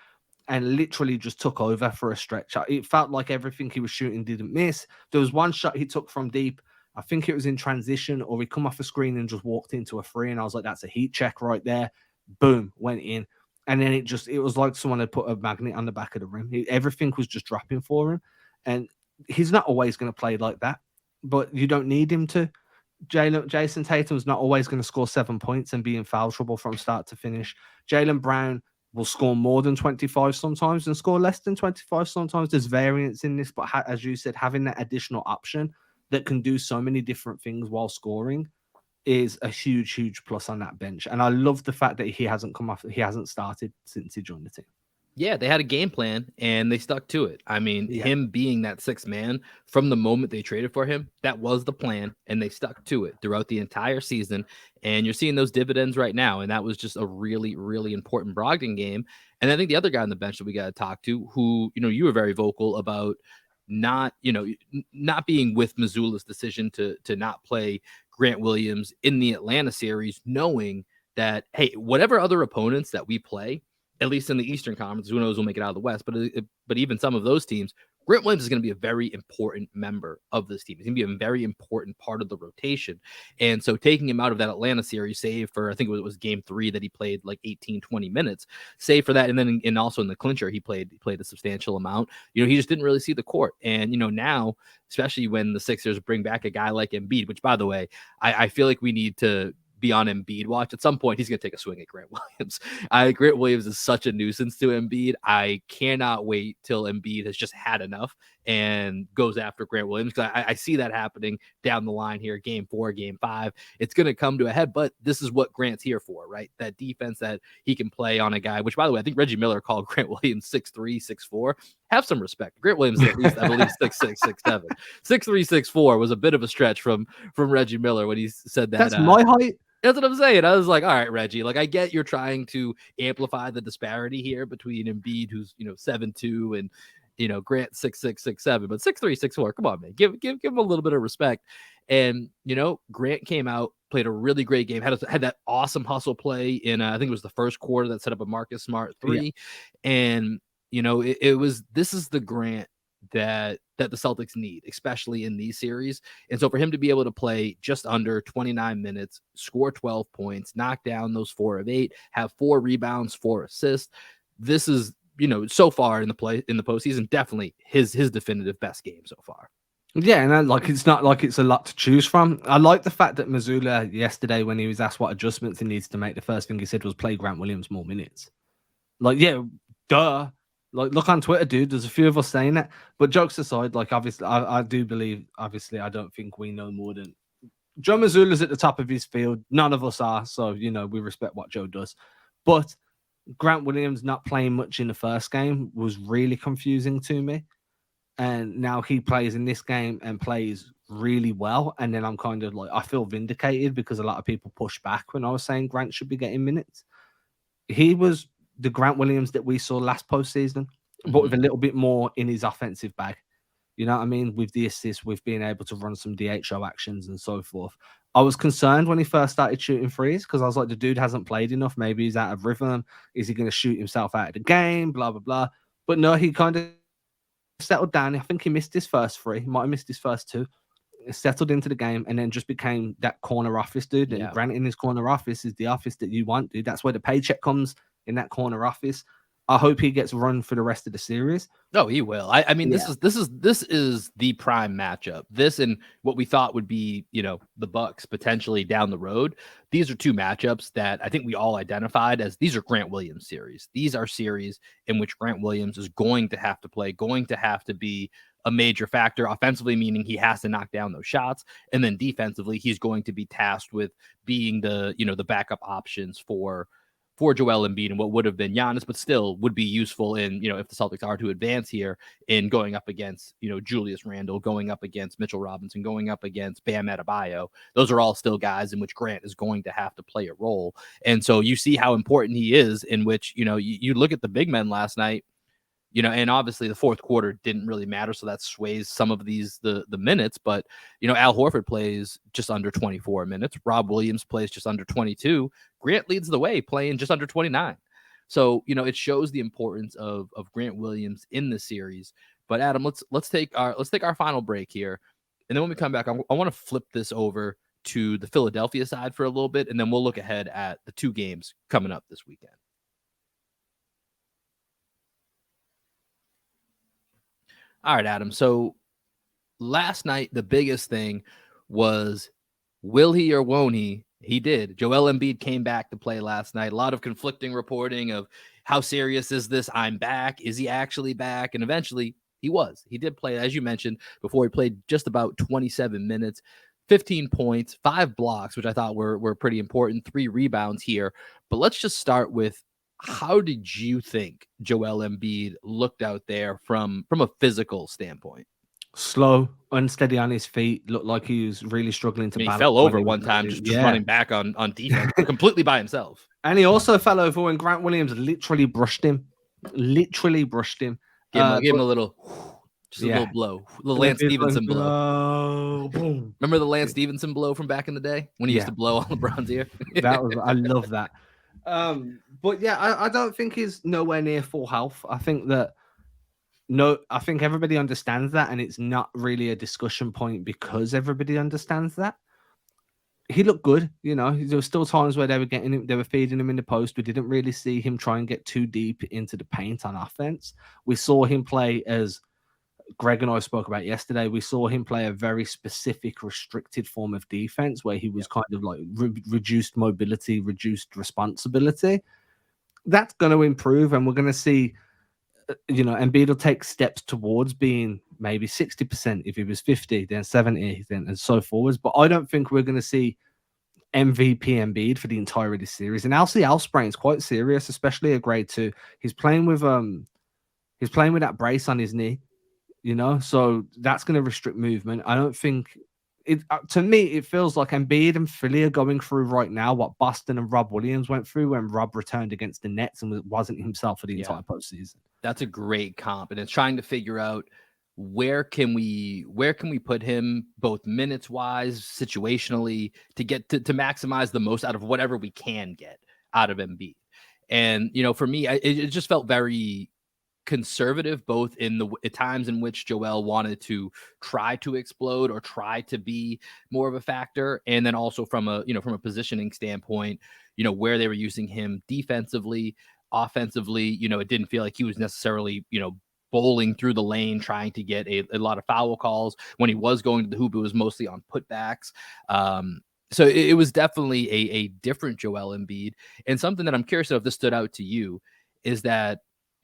and literally just took over for a stretch. It felt like everything he was shooting didn't miss. There was one shot he took from deep. I think it was in transition, or he come off a screen and just walked into a 3. And I was like, that's a heat check right there. Boom, went in. And then it was like someone had put a magnet on the back of the rim. Everything was just dropping for him. And he's not always going to play like that, but you don't need him to. Jason Tatum's not always going to score 7 points and be in foul trouble from start to finish. Jaylen Brown will score more than 25 sometimes and score less than 25 sometimes. There's variance in this, but as you said, having that additional option that can do so many different things while scoring is a huge, huge plus on that bench. And I love the fact that he hasn't started since he joined the team. Yeah, they had a game plan and they stuck to it. I mean, him being that 6th man from the moment they traded for him, that was the plan, and they stuck to it throughout the entire season. And you're seeing those dividends right now. And that was just a really, really important Brogdon game. And I think the other guy on the bench that we got to talk to, who, you were very vocal about not being with Missoula's decision to not play Grant Williams in the Atlanta series, knowing that, hey, whatever other opponents that we play, at least in the Eastern Conference, who knows, we'll make it out of the West, but even some of those teams, Grant Williams is going to be a very important member of this team. He's going to be a very important part of the rotation. And so taking him out of that Atlanta series, save for, I think it was game 3 that he played like 18, 20 minutes, save for that. And then and also in the clincher, he played a substantial amount. He just didn't really see the court. And, now, especially when the Sixers bring back a guy like Embiid, which, by the way, I feel like we need to be on Embiid watch. At some point, he's going to take a swing at Grant Williams. Grant Williams is such a nuisance to Embiid. I cannot wait till Embiid has just had enough and goes after Grant Williams, because I see that happening down the line here, game 4, game 5. It's going to come to a head, but this is what Grant's here for, right? That defense that he can play on a guy, which, by the way, I think Reggie Miller called Grant Williams 6'3", 6'4". Have some respect. Grant Williams is at least, I believe, 6'6", 6'7". 6'3", 6'4" was a bit of a stretch from Reggie Miller when he said that. That's my height. That's what I'm saying. I was like, all right, Reggie, like I get you're trying to amplify the disparity here between Embiid, who's 7'2", and Grant 6'6", 6'7", but 6'3", 6'4". Come on, man, give him a little bit of respect. And Grant came out, played a really great game, had that awesome hustle play in I think it was the first quarter that set up a Marcus Smart three, and this is the Grant that the Celtics need, especially in these series. And so for him to be able to play just under 29 minutes, score 12 points, knock down those 4 of 8, have 4 rebounds, 4 assists, this is, so far in the postseason, definitely his definitive best game so far. Yeah, and it's not like it's a lot to choose from. I like the fact that Mazzulla yesterday, when he was asked what adjustments he needs to make, the first thing he said was play Grant Williams more minutes. Like, yeah, duh. Like, look on Twitter, dude. There's a few of us saying that. But jokes aside, like, obviously, I do believe, obviously, I don't think we know more than Joe Mazzulla's at the top of his field. None of us are. So, we respect what Joe does. But Grant Williams not playing much in the first game was really confusing to me. And now he plays in this game and plays really well. And then I'm kind of like, I feel vindicated because a lot of people pushed back when I was saying Grant should be getting minutes. He was the Grant Williams that we saw last postseason, but with a little bit more in his offensive bag. You know what I mean? With the assists, with being able to run some DHO actions and so forth. I was concerned when he first started shooting threes because I was like, the dude hasn't played enough. Maybe he's out of rhythm. Is he going to shoot himself out of the game? Blah, blah, blah. But no, he kind of settled down. I think he missed his first 3. He might have missed his first 2. Settled into the game and then just became that corner office dude. And Grant in his corner office is the office that you want, dude. That's where the paycheck comes, in that corner office. I hope he gets run for the rest of the series. No, he will. I mean, this is the prime matchup. This and what we thought would be, the Bucks potentially down the road. These are 2 matchups that I think we all identified as these are Grant Williams series. These are series in which Grant Williams is going to have to play, going to have to be a major factor offensively, meaning he has to knock down those shots. And then defensively, he's going to be tasked with being the backup options for Joel Embiid and what would have been Giannis, but still would be useful in, if the Celtics are to advance here in going up against, Julius Randle, going up against Mitchell Robinson, going up against Bam Adebayo. Those are all still guys in which Grant is going to have to play a role. And so you see how important he is, in which, you look at the big men last night, and obviously the fourth quarter didn't really matter. So that sways some of the minutes, but, Al Horford plays just under 24 minutes. Rob Williams plays just under 22. Grant leads the way, playing just under 29. So, it shows the importance of Grant Williams in the series. But Adam, let's take our final break here. And then when we come back, I want to flip this over to the Philadelphia side for a little bit. And then we'll look ahead at the 2 games coming up this weekend. All right, Adam. So last night, the biggest thing was, will he or won't he? He did. Joel Embiid came back to play last night. A lot of conflicting reporting of how serious is this? I'm back. Is he actually back? And eventually he was. He did play, as you mentioned before. He played just about 27 minutes, 15 points, 5 blocks, which I thought were pretty important, 3 rebounds here. But let's just start with, how did you think Joel Embiid looked out there from a physical standpoint? Slow, unsteady on his feet, looked like he was really struggling to balance. He fell over one time just running back on defense completely by himself. And he also fell over when Grant Williams literally brushed him. Give him a little, just a little blow. The Lance Stevenson blow. Boom. Remember the Lance Stevenson blow from back in the day when he used to blow on LeBron's ear? I love that. But yeah, I don't think he's nowhere near full health. I think everybody understands that, and it's not really a discussion point because everybody understands that. He looked good, There were still times where they were feeding him in the post. We didn't really see him try and get too deep into the paint on offense. We saw him play, as Greg and I spoke about yesterday, we saw him play a very specific, restricted form of defense where he was kind of like reduced mobility, reduced responsibility. That's going to improve, and we're going to see, Embiid will take steps towards being maybe 60%. If he was 50, then 70, then and so forwards. But I don't think we're going to see MVP Embiid for the entire of this series. And LCL sprain is quite serious, especially a grade 2. He's playing with that brace on his knee. So that's going to restrict movement. I don't think To me, it feels like Embiid and Philly are going through right now what Boston and Rob Williams went through when Rob returned against the Nets and wasn't himself for the Yeah. entire postseason. That's a great comp, and it's trying to figure out where can we put him both minutes wise, situationally, to get to maximize the most out of whatever we can get out of Embiid. And for me, it just felt very conservative, both in the times in which Joel wanted to try to explode or try to be more of a factor, and then also from a positioning standpoint, where they were using him defensively, offensively. It didn't feel like he was necessarily bowling through the lane trying to get a lot of foul calls. When he was going to the hoop, it was mostly on putbacks. So it was definitely a different Joel Embiid. And something that I'm curious if this stood out to you is that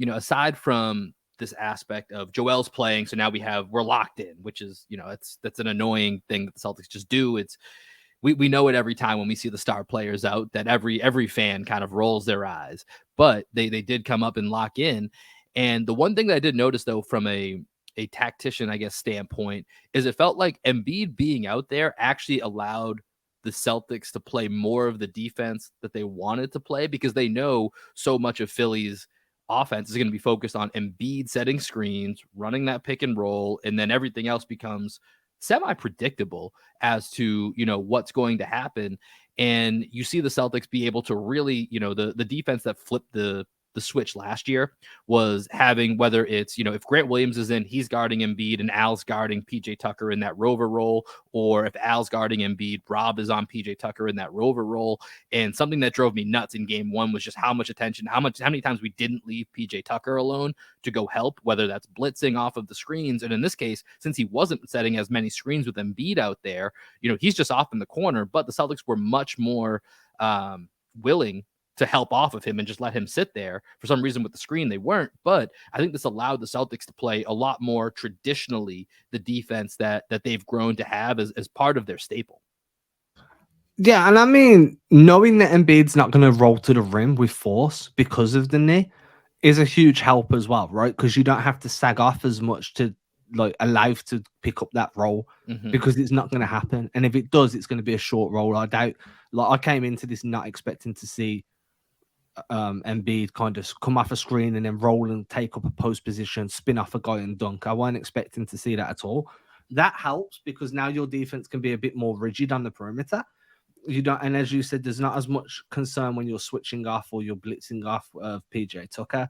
aside from this aspect of Joel's playing, so now we're locked in, which is, that's an annoying thing that the Celtics just do. It's we know it every time when we see the star players out that every fan kind of rolls their eyes, but they did come up and lock in. And the one thing that I did notice though, from a tactician, I guess, standpoint, is it felt like Embiid being out there actually allowed the Celtics to play more of the defense that they wanted to play, because they know so much of Philly's offense is going to be focused on Embiid setting screens, running that pick and roll, and then everything else becomes semi-predictable as to what's going to happen. And you see the Celtics be able to really, the defense that flipped the switch last year was having, whether it's, if Grant Williams is in, he's guarding Embiid and Al's guarding PJ Tucker in that rover role, or if Al's guarding Embiid, Rob is on PJ Tucker in that rover role. And something that drove me nuts in game one was just how much attention, how many times we didn't leave PJ Tucker alone to go help, whether that's blitzing off of the screens. And in this case, since he wasn't setting as many screens with Embiid out there, he's just off in the corner, but the Celtics were much more willing to help off of him and just let him sit there. For some reason with the screen, they weren't. But I think this allowed the Celtics to play a lot more traditionally the defense that they've grown to have as part of their staple. Yeah, and I mean, knowing that Embiid's not going to roll to the rim with force because of the knee is a huge help as well, right? Because you don't have to sag off as much to like allow to pick up that roll, because it's not going to happen. And if it does, it's going to be a short roll. I doubt. Like, I came into this not expecting to see Embiid kind of come off a screen and then roll and take up a post position, spin off a guy and dunk. I weren't expecting to see that at all. That helps because now your defense can be a bit more rigid on the perimeter. You don't, and as you said, there's not as much concern when you're switching off or you're blitzing off of PJ Tucker.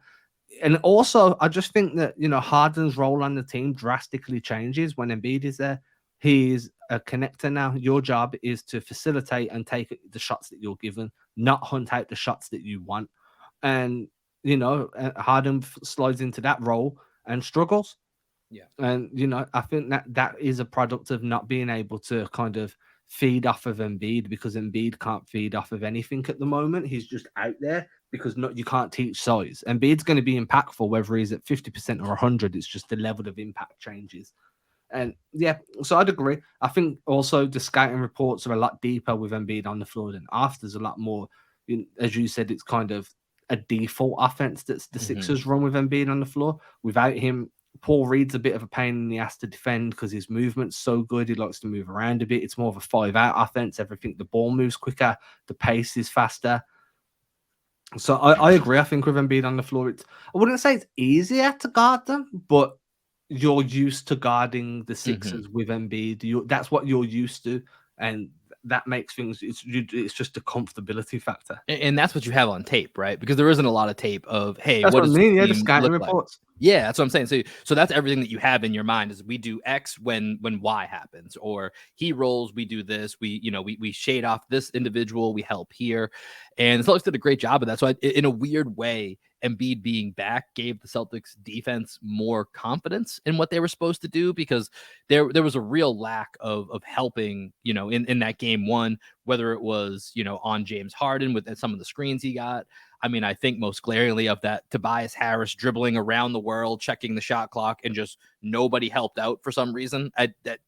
And also, I just think that Harden's role on the team drastically changes when Embiid is there. He's a connector now. Your job is to facilitate and take the shots that you're given, not hunt out the shots that you want. And Harden slides into that role and struggles. Yeah. And I think that is a product of not being able to kind of feed off of Embiid, because Embiid can't feed off of anything at the moment. He's just out there because you can't teach size. Embiid's going to be impactful whether he's at 50% or 100. It's just the level of impact changes. And yeah, so I'd agree. I think also the scouting reports are a lot deeper with Embiid on the floor than off. There's a lot more, as you said, it's kind of a default offense that the Sixers run with Embiid on the floor. Without him, Paul Reed's a bit of a pain in the ass to defend because his movement's so good. He likes to move around a bit. It's more of a 5-out offense. Everything, the ball moves quicker, the pace is faster. So I agree. I think with Embiid on the floor, I wouldn't say it's easier to guard them, but you're used to guarding the Sixers with Embiid. That's what you're used to, and that makes things. It's just a comfortability factor. And that's what you have on tape, right? Because there isn't a lot of tape of, hey, That's what what I does mean. the Yeah, the team scouting look like? reports. Yeah, that's what I'm saying. So that's everything that you have in your mind is we do X when Y happens, or he rolls, we do this. We shade off this individual, we help here, and the Celtics did a great job of that. So in a weird way, Embiid being back gave the Celtics defense more confidence in what they were supposed to do, because there was a real lack of helping, in that game one, whether it was, on James Harden with some of the screens he got. I mean, I think most glaringly of that Tobias Harris dribbling around the world, checking the shot clock, and just nobody helped out for some reason. That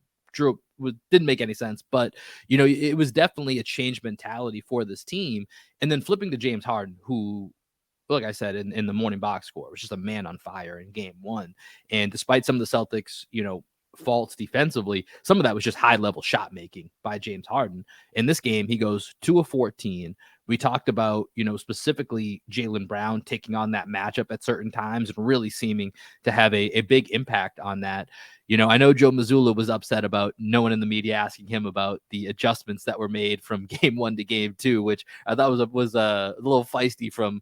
didn't make any sense, but it was definitely a change mentality for this team. And then flipping to James Harden, who, like I said, in the morning box score, was just a man on fire in game one. And despite some of the Celtics, faults defensively, some of that was just high level shot making by James Harden. In this game, he goes 2 of 14. We talked about, specifically Jaylen Brown taking on that matchup at certain times and really seeming to have a big impact on that. I know Joe Mazzulla was upset about no one in the media asking him about the adjustments that were made from game 1 to game 2, which I thought was a little feisty from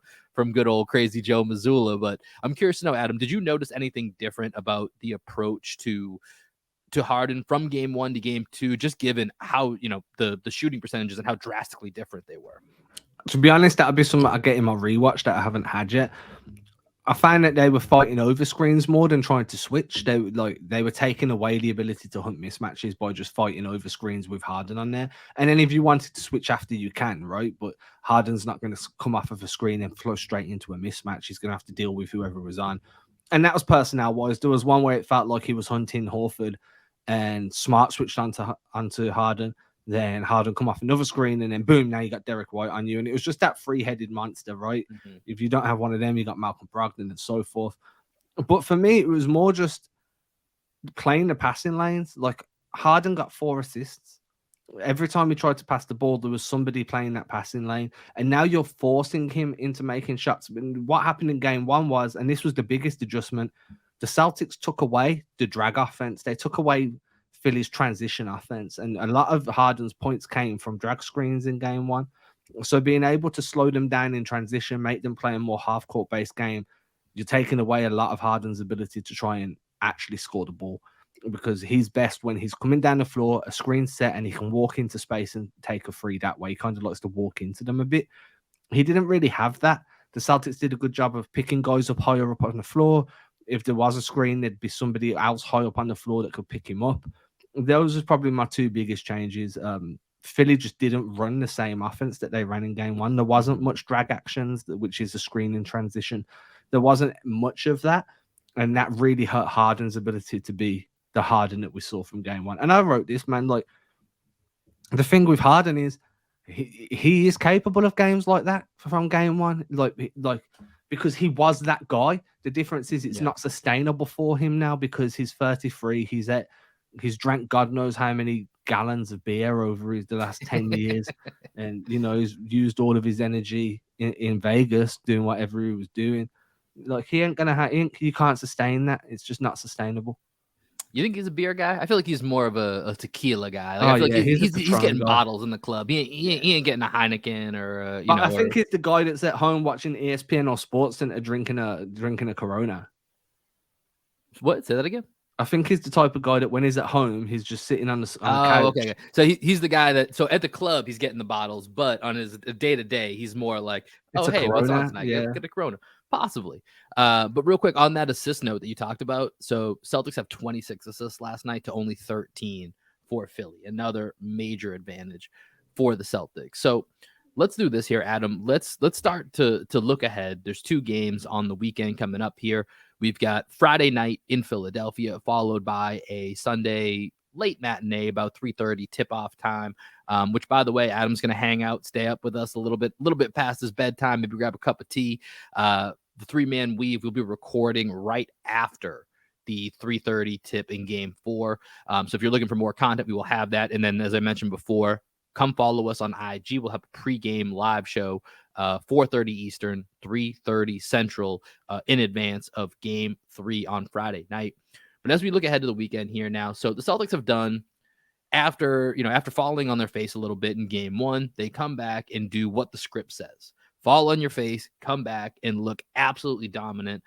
good old crazy Joe Mazzulla. But I'm curious to know, Adam, did you notice anything different about the approach to Harden from game 1 to game 2, just given how, the shooting percentages and how drastically different they were? To be honest, that'll be something I get in my rewatch that I haven't had yet. I found that they were fighting over screens more than trying to switch. They were taking away the ability to hunt mismatches by just fighting over screens with Harden on there. And then if you wanted to switch after, you can, right? But Harden's not going to come off of a screen and flow straight into a mismatch. He's going to have to deal with whoever was on. And that was personnel wise. There was one where it felt like he was hunting Horford, and Smart switched onto Harden. Then Harden come off another screen, and then boom, now you got Derek White on you. And it was just that three-headed monster, right? Mm-hmm. If you don't have one of them, you got Malcolm Brogdon and so forth. But for me, it was more just playing the passing lanes. Like, Harden got 4 assists. Every time he tried to pass the ball, there was somebody playing that passing lane. And now you're forcing him into making shots. And what happened in game 1 was, and this was the biggest adjustment, the Celtics took away the drag offense. They took away Philly's transition offense, and a lot of Harden's points came from drag screens in game 1. So being able to slow them down in transition, make them play a more half-court based game, you're taking away a lot of Harden's ability to try and actually score the ball, because he's best when he's coming down the floor, a screen set, and he can walk into space and take a free that way. He kind of likes to walk into them a bit. He didn't really have that. The Celtics did a good job of picking guys up higher up on the floor. If there was a screen, there'd be somebody else high up on the floor that could pick him up. Those are probably my 2 biggest changes. Philly just didn't run the same offense that they ran in game 1. There wasn't much drag actions, which is a screen in transition. There wasn't much of that, and that really hurt Harden's ability to be the Harden that we saw from game 1. And I wrote this, man, like, the thing with Harden is he is capable of games like that from game 1, like because he was that guy. The difference is it's not sustainable for him now, because he's 33. He's drank God knows how many gallons of beer over the last 10 years. And, he's used all of his energy in Vegas doing whatever he was doing. Like, he ain't going to you can't sustain that. It's just not sustainable. You think he's a beer guy? I feel like he's more of a tequila guy. Like, I feel like he's getting guy. Bottles in the club. He ain't getting a Heineken or I think he's the guy that's at home watching ESPN or Sports Center drinking a Corona. What? Say that again. I think he's the type of guy that when he's at home, he's just sitting on the couch. Okay. So he's the guy that, so at the club, he's getting the bottles, but on his day-to-day, he's more like, hey, what's on tonight? Yeah. Get a Corona. Possibly. But real quick on that assist note that you talked about. So Celtics have 26 assists last night to only 13 for Philly. Another major advantage for the Celtics. So let's do this here, Adam. Let's start to look ahead. There's 2 games on the weekend coming up here. We've got Friday night in Philadelphia, followed by a Sunday late matinee, about 3:30 tip-off time, which, by the way, Adam's going to hang out, stay up with us a little bit past his bedtime, maybe grab a cup of tea. The 3-man weave will be recording right after the 3:30 tip in game 4. So if you're looking for more content, we will have that. And then, as I mentioned before, come follow us on IG. We'll have a pregame live show, 4:30 Eastern, 3:30 Central, in advance of game 3 on Friday night. But as we look ahead to the weekend here now, so the Celtics have done, after falling on their face a little bit in game 1, they come back and do what the script says. Fall on your face, come back and look absolutely dominant,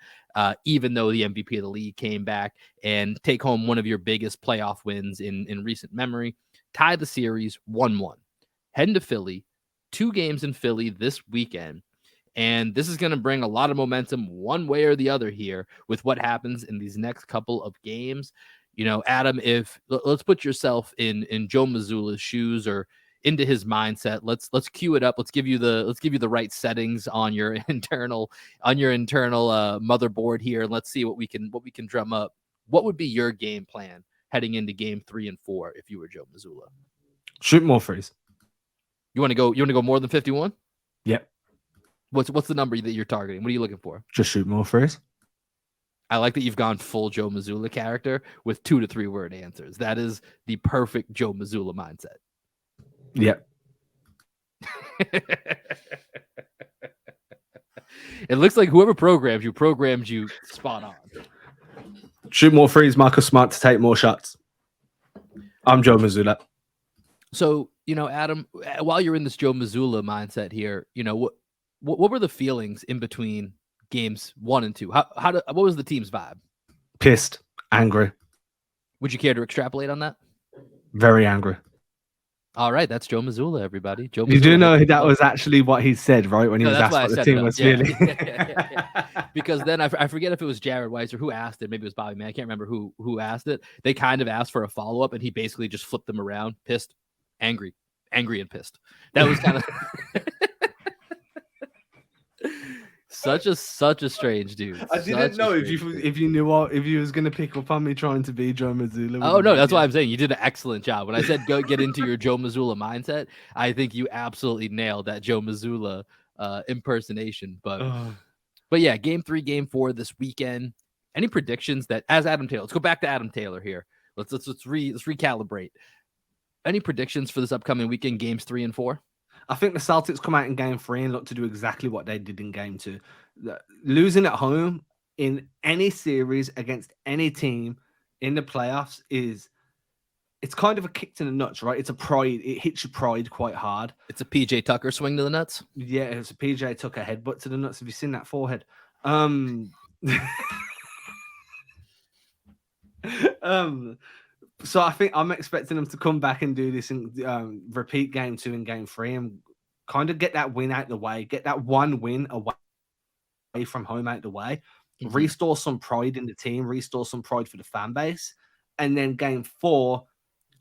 even though the MVP of the league came back, and take home one of your biggest playoff wins in recent memory. Tie the series 1-1. Heading to Philly, 2 games in Philly this weekend. And this is going to bring a lot of momentum one way or the other here with what happens in these next couple of games. Adam, let's put yourself in Joe Mazzulla's shoes or into his mindset. Let's cue it up. Let's give you the right settings on your internal motherboard here. And let's see what we can drum up. What would be your game plan heading into game 3 and 4 if you were Joe Mazzulla? Shoot more threes. You want to go more than 51? Yep. What's the number that you're targeting? What are you looking for? Just shoot more threes. I like that you've gone full Joe Mazzulla character with 2 to 3 word answers. That is the perfect Joe Mazzulla mindset. Yep. It looks like whoever programmed you spot on. Shoot more threes, Marcus Smart to take more shots. I'm Joe Mazzulla. So, Adam, while you're in this Joe Mazzulla mindset here, what were the feelings in between games 1 and 2? What was the team's vibe? Pissed, angry. Would you care to extrapolate on that? Very angry. All right, that's Joe Mazzulla, everybody. Joe Mazzulla. You do know that was actually what he said, right? When he was asked what the team was feeling. Because then I forget if it was Jared Weiss or who asked it. Maybe it was Bobby Mann. I can't remember who asked it. They kind of asked for a follow-up, and he basically just flipped them around. Pissed, angry and pissed. That was kind of such a strange dude. I didn't know if you knew if you was gonna pick up on me trying to be Joe Mazzulla. Oh no, that's why I'm saying you did an excellent job. When I said go get into your Joe Mazzulla mindset, I think you absolutely nailed that Joe Mazzulla impersonation. But yeah, game 3, game 4 this weekend. Any predictions that as Adam Taylor? Let's go back to Adam Taylor here. Let's recalibrate. Any predictions for this upcoming weekend, games 3 and 4? I think the Celtics come out in game 3 and look to do exactly what they did in game 2. Losing at home in any series against any team in the playoffs it's kind of a kick to the nuts, right? It's a pride. It hits your pride quite hard. It's a PJ Tucker swing to the nuts. Yeah, it's a PJ Tucker headbutt to the nuts. Have you seen that forehead? So I think I'm expecting them to come back and do this and repeat game 2 and game 3 and kind of get that win out the way, get that one win away from home out the way, restore some pride in the team, restore some pride for the fan base. And then game 4,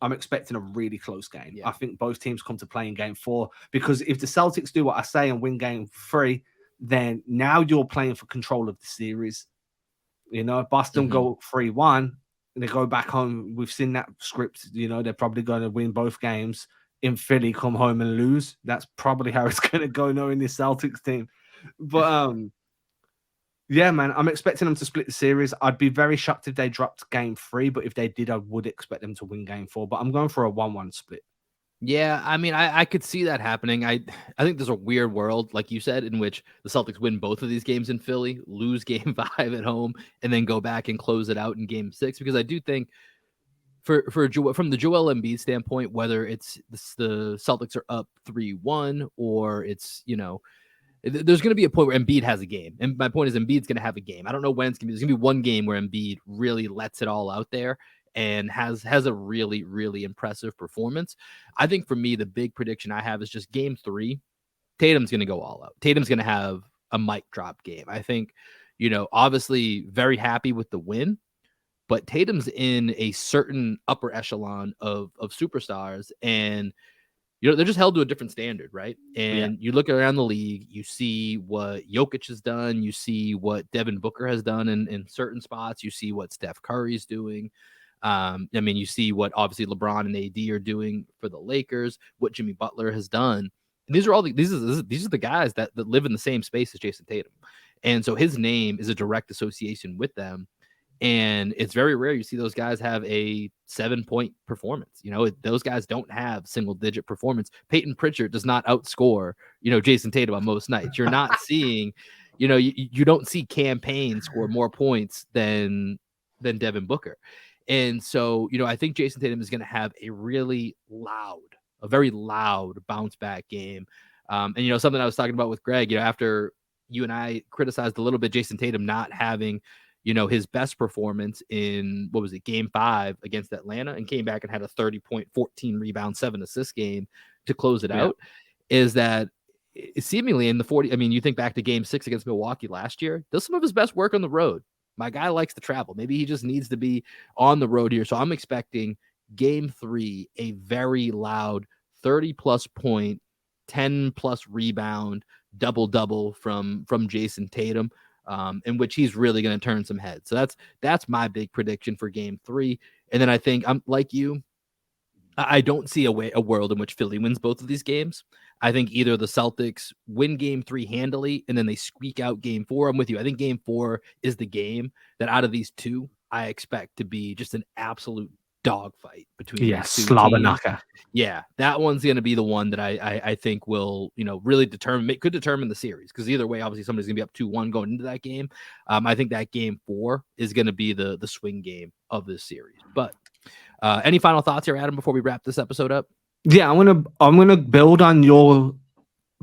I'm expecting a really close game. Yeah. I think both teams come to play in game 4 because if the Celtics do what I say and win game 3, then now you're playing for control of the series. Boston go 3-1. And they go back home. We've seen that script. They're probably going to win both games in Philly, come home and lose. That's probably how it's going to go knowing this Celtics team. But yeah, man, I'm expecting them to split the series. I'd be very shocked if they dropped game 3, but if they did, I would expect them to win game 4. But I'm going for a 1-1 split. Yeah, I mean, I could see that happening. I think there's a weird world, like you said, in which the Celtics win both of these games in Philly, lose game 5 at home, and then go back and close it out in game 6. Because I do think from the Joel Embiid standpoint, whether it's the Celtics are up 3-1 or it's, there's going to be a point where Embiid has a game. And my point is Embiid's going to have a game. I don't know when it's going to be. There's going to be one game where Embiid really lets it all out there and has a really, really impressive performance. I think for me, the big prediction I have is just game 3. Tatum's going to go all out. Tatum's going to have a mic drop game. I think, obviously very happy with the win, but Tatum's in a certain upper echelon of superstars, and they're just held to a different standard, right? And you look around the league, you see what Jokic has done, you see what Devin Booker has done in certain spots, you see what Steph Curry's doing. You see what obviously LeBron and AD are doing for the Lakers, what Jimmy Butler has done. And these are the guys that live in the same space as Jason Tatum. And so his name is a direct association with them. And it's very rare you see those guys have a 7-point performance. Those guys don't have single-digit performance. Peyton Pritchard does not outscore, Jason Tatum on most nights. You're not seeing, you don't see Cam Payne score more points than Devin Booker. And so, I think Jason Tatum is going to have a very loud bounce back game. And something I was talking about with Greg, after you and I criticized a little bit Jason Tatum not having, his best performance in, game 5 against Atlanta, and came back and had a 30-point, 14 rebound, 7 assist game to close it out, is that seemingly in the 40, you think back to game 6 against Milwaukee last year, does some of his best work on the road. My guy likes to travel. Maybe he just needs to be on the road here. So I'm expecting game 3, a very loud 30-plus point, 10-plus rebound, double-double from Jason Tatum, in which he's really going to turn some heads. So that's my big prediction for game 3. And then I think I'm like you. I don't see a world in which Philly wins both of these games. I think either the Celtics win game 3 handily and then they squeak out game 4. I'm with you. I think game 4 is the game that out of these two, I expect to be just an absolute dogfight between Yeah, these two teams. Slabanaka. Yeah, that one's going to be the one that I think will, really could determine the series, because either way, obviously somebody's going to be up 2-1 going into that game. I think that game 4 is going to be the swing game of this series. But any final thoughts here, Adam, before we wrap this episode up? Yeah, I'm gonna build on your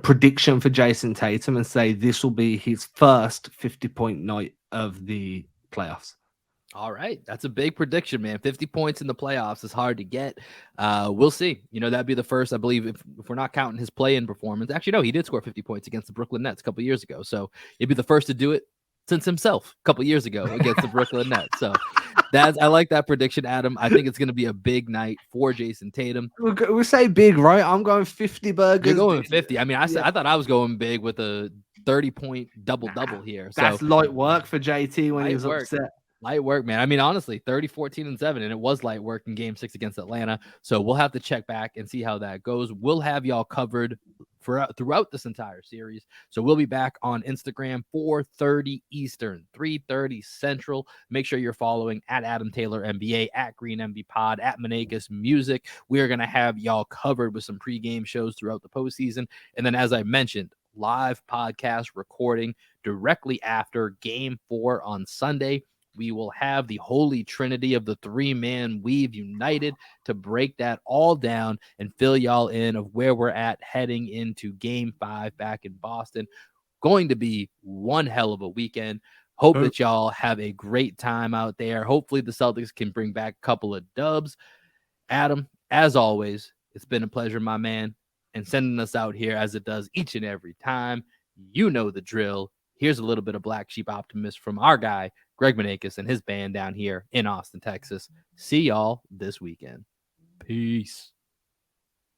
prediction for Jason Tatum and say this will be his first 50-point night of the playoffs. All right. That's a big prediction, man. 50 points in the playoffs is hard to get. We'll see. That'd be the first, I believe, if we're not counting his play-in performance. Actually, no, he did score 50 points against the Brooklyn Nets a couple years ago. So he'd be the first to do it since himself a couple years ago against the Brooklyn Nets. So I like that prediction, Adam. I think it's going to be a big night for Jason Tatum. We say big, right? I'm going 50 burgers. You're going 50. I mean, I thought I was going big with a 30-point double-double here. So that's light work for JT when he was upset. Light work, man. I mean, honestly, 30, 14, and 7, and it was light work in game 6 against Atlanta. So we'll have to check back and see how that goes. We'll have y'all covered throughout this entire series. So we'll be back on Instagram 4:30 Eastern, 3:30 Central. Make sure you're following at Adam Taylor NBA, at Green MB Pod, at Manakis Music. We are going to have y'all covered with some pregame shows throughout the postseason. And then, as I mentioned, live podcast recording directly after game 4 on Sunday. We will have the holy trinity of the 3-man weave united to break that all down and fill y'all in of where we're at heading into game 5 back in Boston. Going to be one hell of a weekend. Hope that y'all have a great time out there. Hopefully the Celtics can bring back a couple of dubs. Adam, as always, it's been a pleasure, my man, and sending us out here as it does each and every time. You know the drill. Here's a little bit of Black Sheep Optimist from our guy, Greg Manakis, and his band down here in Austin, Texas. See y'all this weekend. Peace.